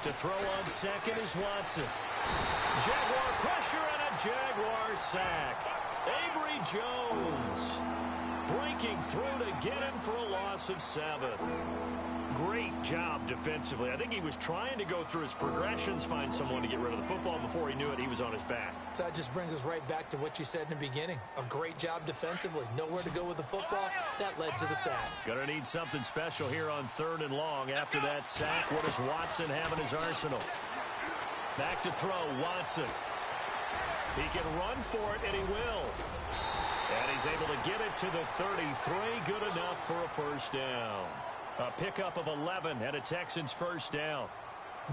To throw on second is Watson. Jaguar pressure and a Jaguar sack. Avery Jones breaking through to get him for a loss of 7. Great job defensively. I think he was trying to go through his progressions, find someone to get rid of the football. Before he knew it, he was on his back. So that just brings us right back to what you said in the beginning. A great job defensively. Nowhere to go with the football. That led to the sack. Gonna need something special here on 3rd and long. After that sack, what does Watson have in his arsenal? Back to throw, Watson. He can run for it, and he will. And he's able to get it to the 33. Good enough for a first down. A pickup of 11 and a Texans first down.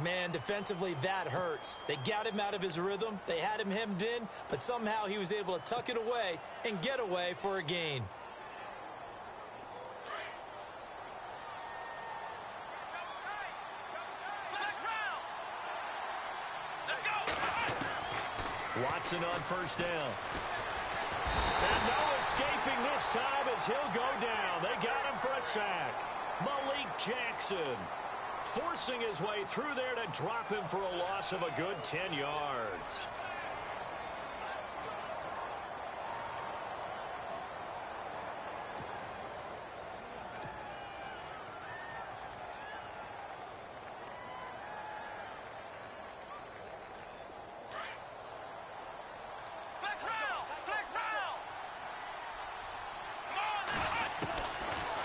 Man, defensively, that hurts. They got him out of his rhythm. They had him hemmed in, but somehow he was able to tuck it away and get away for a gain. Watson on first down. And no escaping this time as he'll go down. They got him for a sack. Malik Jackson forcing his way through there to drop him for a loss of a good 10 yards.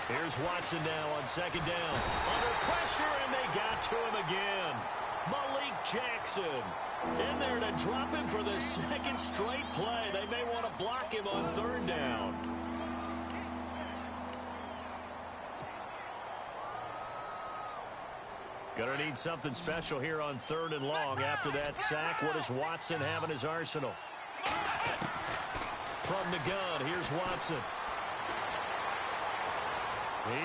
Here's Watson now on second down. Under pressure, and they got to him again. Malik Jackson in there to drop him for the second straight play. They may want to block him on 3rd down. Gonna need something special here on 3rd and long. After that sack, what does Watson have in his arsenal? From the gun, here's Watson.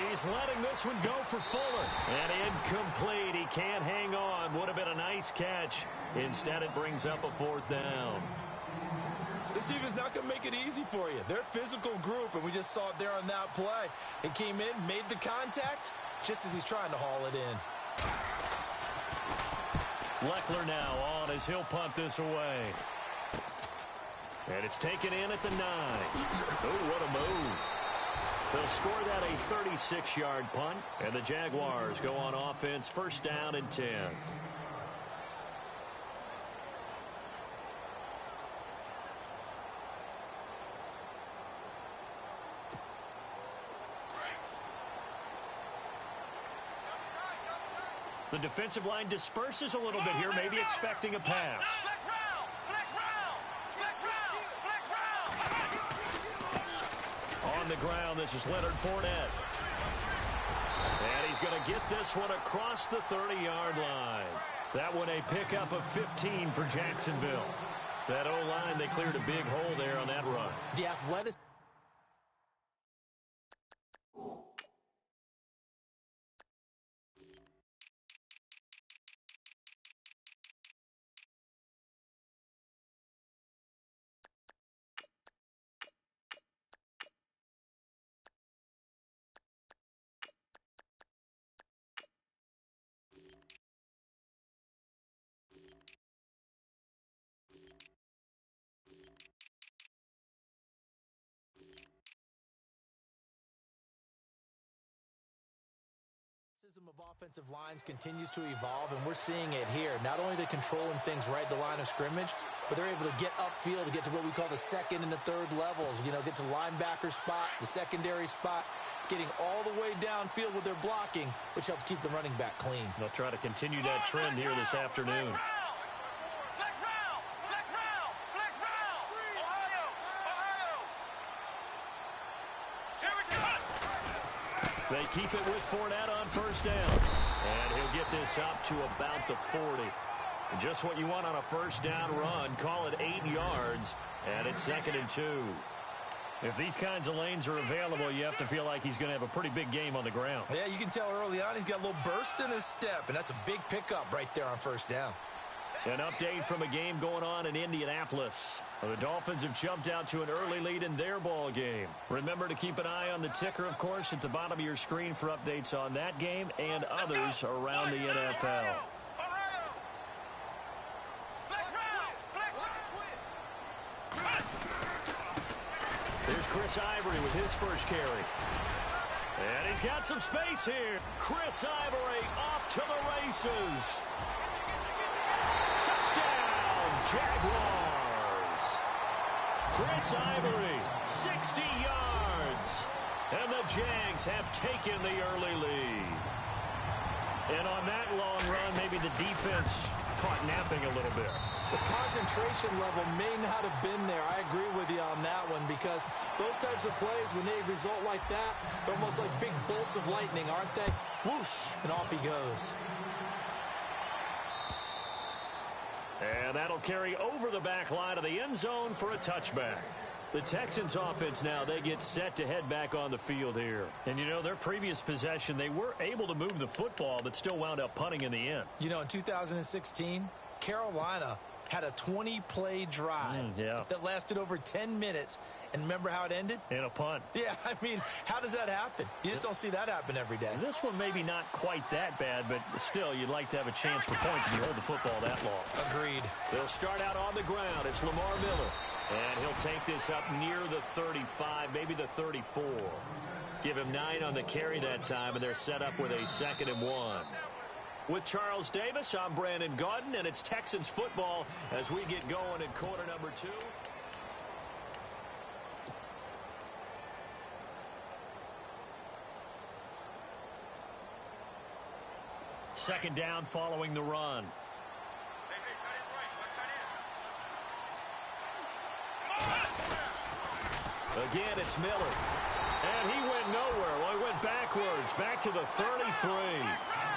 He's letting this one go for Fuller. And incomplete. He can't hang on. Would have been a nice catch. Instead, it brings up a 4th down. This team is not going to make it easy for you. They're a physical group, and we just saw it there on that play. It came in, made the contact, just as he's trying to haul it in. Leckler now on as he'll punt this away. And it's taken in at the 9. Oh, what a move. They'll score that a 36-yard punt, and the Jaguars go on offense, first down and 10. The defensive line disperses a little bit here, maybe expecting a pass. On the ground, this is Leonard Fournette. And he's going to get this one across the 30-yard line. That one a pickup of 15 for Jacksonville. That O-line, they cleared a big hole there on that run. The athleticism. Of offensive lines continues to evolve, and we're seeing it here. Not only they're controlling things right at the line of scrimmage, but they're able to get upfield to get to what we call the 2nd and the 3rd levels. You know, get to linebacker spot, the secondary spot, getting all the way downfield with their blocking, which helps keep the running back clean. They'll try to continue that trend here this afternoon. They keep it with Fournette on first down. And he'll get this up to about the 40. Just what you want on a first down run. Call it 8 yards. And it's 2nd and 2. If these kinds of lanes are available, you have to feel like he's going to have a pretty big game on the ground. Yeah, you can tell early on he's got a little burst in his step. And that's a big pickup right there on first down. An update from a game going on in Indianapolis. The Dolphins have jumped out to an early lead in their ball game. Remember to keep an eye on the ticker, of course, at the bottom of your screen for updates on that game and others around the NFL. Chris Ivory with his first carry. And he's got some space here. Chris Ivory off to the races. Touchdown, Jaguars. Chris Ivory, 60 yards. And the Jags have taken the early lead. And on that long run, maybe the defense caught napping a little bit. The concentration level may not have been there. I agree with you on that one, because those types of plays, when they result like that, they're almost like big bolts of lightning, aren't they? Whoosh, and off he goes. And that'll carry over the back line of the end zone for a touchback. The Texans offense now, they get set to head back on the field here. And, you know, their previous possession, they were able to move the football, but still wound up punting in the end. You know, in 2016, Carolina had a 20-play drive that lasted over 10 minutes. And remember how it ended? In a punt. Yeah, I mean, how does that happen? You just don't see that happen every day. This one maybe not quite that bad, but still, you'd like to have a chance for points if you hold the football that long. Agreed. They'll start out on the ground. It's Lamar Miller. And he'll take this up near the 35, maybe the 34. Give him 9 on the carry that time, and they're set up with a 2nd and 1. With Charles Davis, I'm Brandon Gaudin, and it's Texans football as we get going in quarter number 2. Second down following the run. Again, it's Miller. And he went nowhere. Well, he went backwards, back to the 33.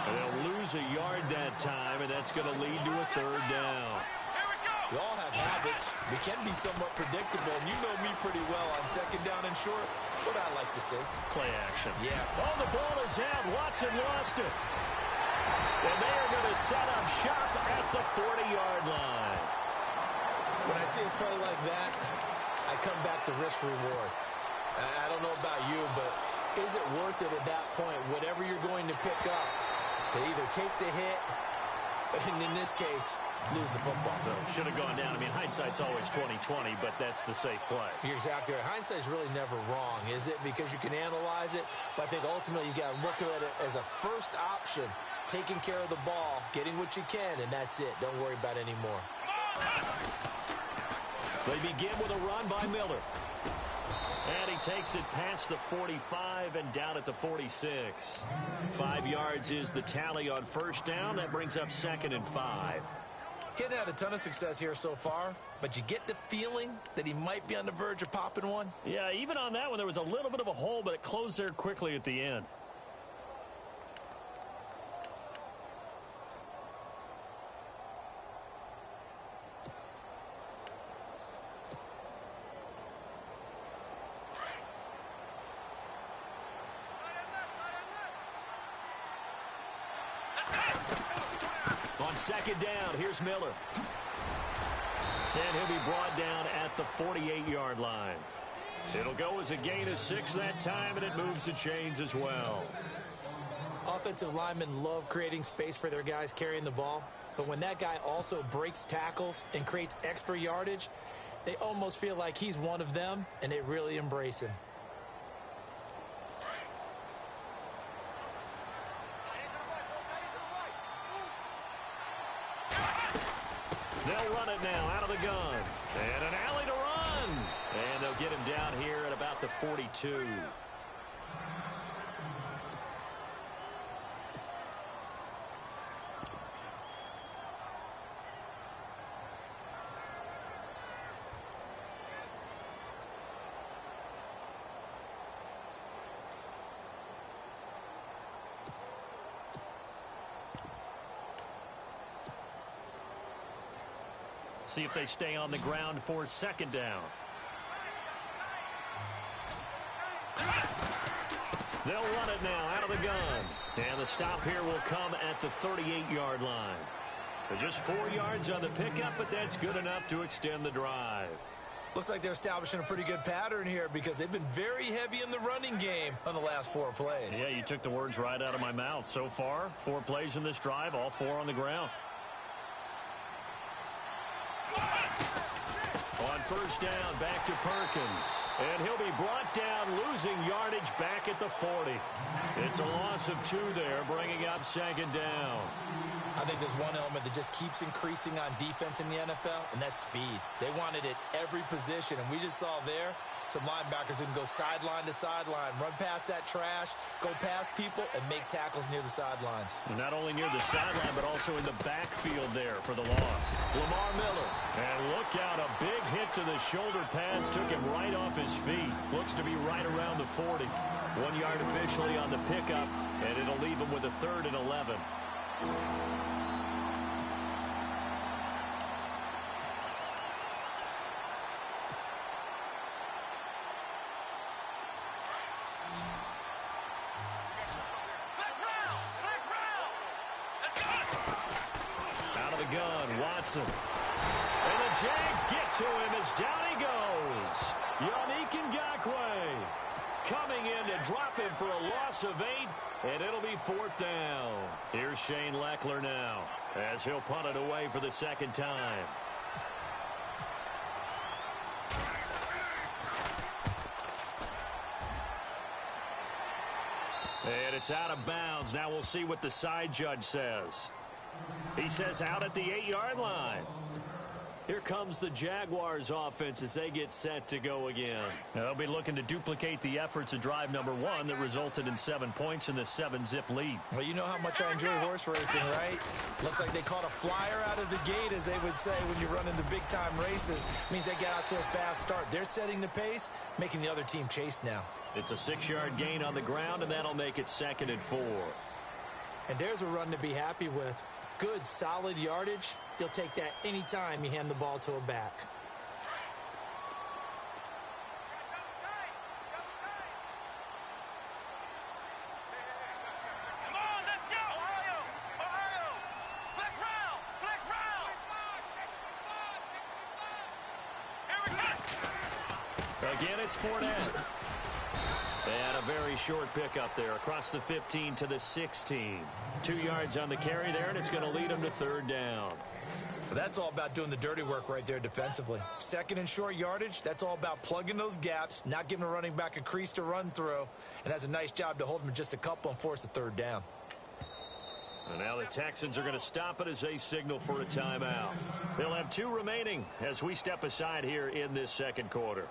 And they'll lose a yard that time, and that's going to lead to a 3rd down. We all have habits. We can be somewhat predictable, and you know me pretty well on 2nd down and short. What I like to see. Play action. Yeah. Oh, the ball is out. Watson lost it. And they are going to set up shop at the 40-yard line. When I see a play like that, I come back to risk reward. I don't know about you, but is it worth it at that point, whatever you're going to pick up, to either take the hit, and in this case, lose the football? So should have gone down. I mean, hindsight's always 20/20, but that's the safe play. You're exactly right. Hindsight's really never wrong, is it? Because you can analyze it, but I think ultimately you got to look at it as a first option, taking care of the ball, getting what you can, and that's it. Don't worry about it anymore. They begin with a run by Miller. And he takes it past the 45 and down at the 46. 5 yards is the tally on first down. That brings up 2nd and 5. He hadn't had a ton of success here so far, but you get the feeling that he might be on the verge of popping one. Yeah, even on that one, there was a little bit of a hole, but it closed there quickly at the end. On 2nd down, here's Miller. And he'll be brought down at the 48-yard line. It'll go as a gain of 6 that time, and it moves the chains as well. Offensive linemen love creating space for their guys carrying the ball, but when that guy also breaks tackles and creates extra yardage, they almost feel like he's one of them, and they really embrace him. They'll run it now out of the gun. And an alley to run. And they'll get him down here at about the 42. See if they stay on the ground for 2nd down. They'll run it now out of the gun. And the stop here will come at the 38-yard line. They're just 4 yards on the pickup, but that's good enough to extend the drive. Looks like they're establishing a pretty good pattern here because they've been very heavy in the running game on the last 4 plays. Yeah, you took the words right out of my mouth. So far, 4 plays in this drive, all 4 on the ground. On first down, back to Perkins. And he'll be brought down, losing yardage back at the 40. It's a loss of 2 there, bringing up second down. I think there's one element that just keeps increasing on defense in the NFL, and that's speed. They want it at every position, and we just saw there some linebackers who can go sideline to sideline, run past that trash, go past people, and make tackles near the sidelines. Not only near the sideline, but also in the backfield there for the loss. Lamar Miller. And look out, a big hit to the shoulder pads took him right off his feet. Looks to be right around the 40. 1 yard officially on the pickup, and it'll leave him with a 3rd and 11. Watson. And the Jags get to him as down he goes. Yannick Ngakoue coming in to drop him for a loss of 8, and it'll be 4th down. Here's Shane Leckler now as he'll punt it away for the 2nd time. And it's out of bounds. Now we'll see what the side judge says. He says out at the 8-yard line. Here comes the Jaguars offense as they get set to go again. They'll be looking to duplicate the efforts of drive number 1 that resulted in 7 points in the 7-zip lead. Well, you know how much I enjoy horse racing, right? Looks like they caught a flyer out of the gate, as they would say when you run into big-time races. Means they get out to a fast start. They're setting the pace, making the other team chase now. It's a 6-yard gain on the ground, and that'll make it 2nd and 4. And there's a run to be happy with. Good, solid yardage. You'll take that anytime you hand the ball to a back. Come on, let's go! Ohio! Ohio! Flex round! Flex round! Here we go! Again, it's Fournette. And a very short pickup there across the 15 to the 16. 2 yards on the carry there, and it's going to lead them to 3rd down. That's all about doing the dirty work right there defensively. 2nd and short yardage, that's all about plugging those gaps, not giving a running back a crease to run through, and has a nice job to hold him just a couple and force a 3rd down. And now the Texans are going to stop it as they signal for a timeout. They'll have 2 remaining as we step aside here in this 2nd quarter.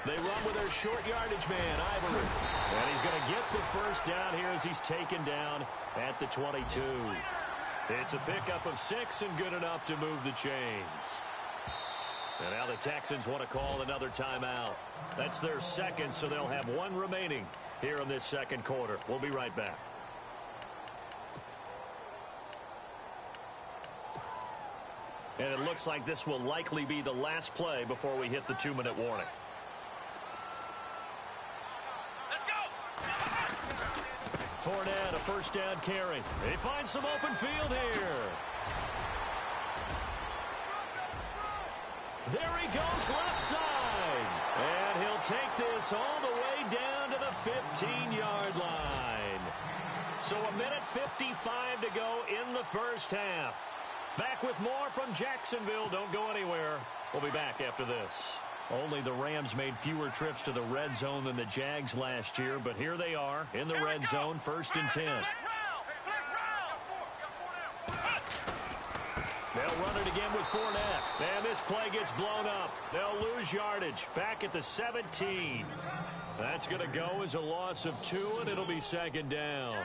They run with their short yardage man, Ivory. And he's going to get the 1st down here as he's taken down at the 22. It's a pickup of 6 and good enough to move the chains. And now the Texans want to call another timeout. That's their 2nd, so they'll have 1 remaining here in this 2nd quarter. We'll be right back. And it looks like this will likely be the last play before we hit the 2-minute warning. Fournette, a 1st down carry. They find some open field here. There he goes left side. And he'll take this all the way down to the 15-yard line. So 1:55 to go in the 1st half. Back with more from Jacksonville. Don't go anywhere. We'll be back after this. Only the Rams made fewer trips to the red zone than the Jags last year, but here they are in the red zone, 1st and 10. They'll run it again with Fournette. And this play gets blown up. They'll lose yardage back at the 17. That's going to go as a loss of 2, and it'll be 2nd down.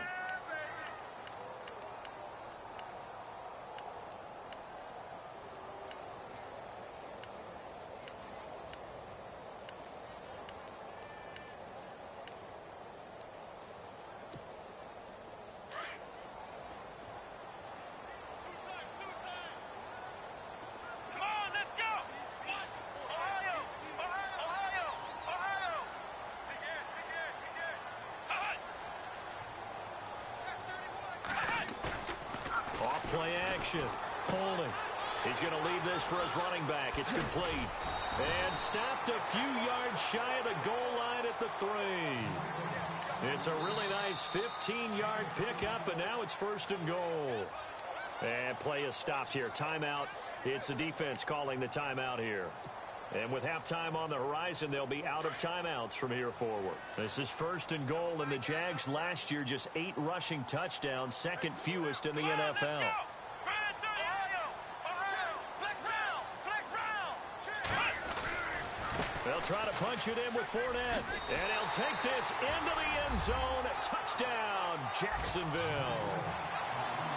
Play action. Folding. He's going to leave this for his running back. It's complete. And stopped a few yards shy of the goal line at the 3. It's a really nice 15-yard pickup, and now it's 1st and goal. And play is stopped here. Timeout. It's the defense calling the timeout here. And with halftime on the horizon, they'll be out of timeouts from here forward. This is 1st and goal, and the Jags last year just 8 rushing touchdowns, second fewest in the NFL. They'll try to punch it in with Fournette. And he'll take this into the end zone. Touchdown, Jacksonville.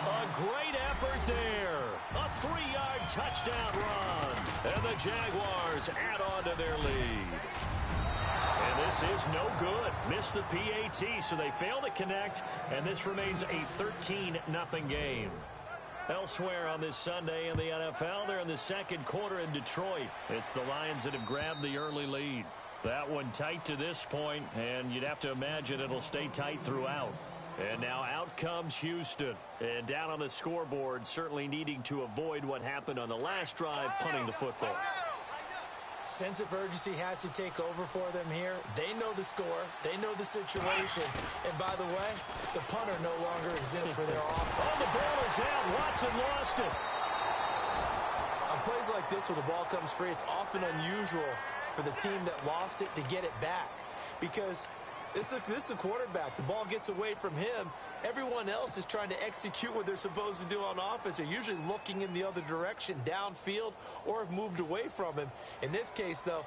A great effort there. A 3-yard touchdown run. And the Jaguars add on to their lead. And this is no good. Missed the PAT, so they fail to connect. And this remains a 13-0 game. Elsewhere on this Sunday in the NFL, they're in the second quarter in Detroit. It's the Lions that have grabbed the early lead. That one tight to this point, and you'd have to imagine it'll stay tight throughout. And now out comes Houston. And down on the scoreboard, certainly needing to avoid what happened on the last drive, punting the football. Sense of urgency has to take over for them here. They know the score. They know the situation. And by the way, the punter no longer exists for their offense. Oh, the ball is out. Watson lost it. On plays like this where the ball comes free, it's often unusual for the team that lost it to get it back. Because this is the quarterback. The ball gets away from him. Everyone else is trying to execute what they're supposed to do on offense. They're usually looking in the other direction, downfield, or have moved away from him. In this case, though,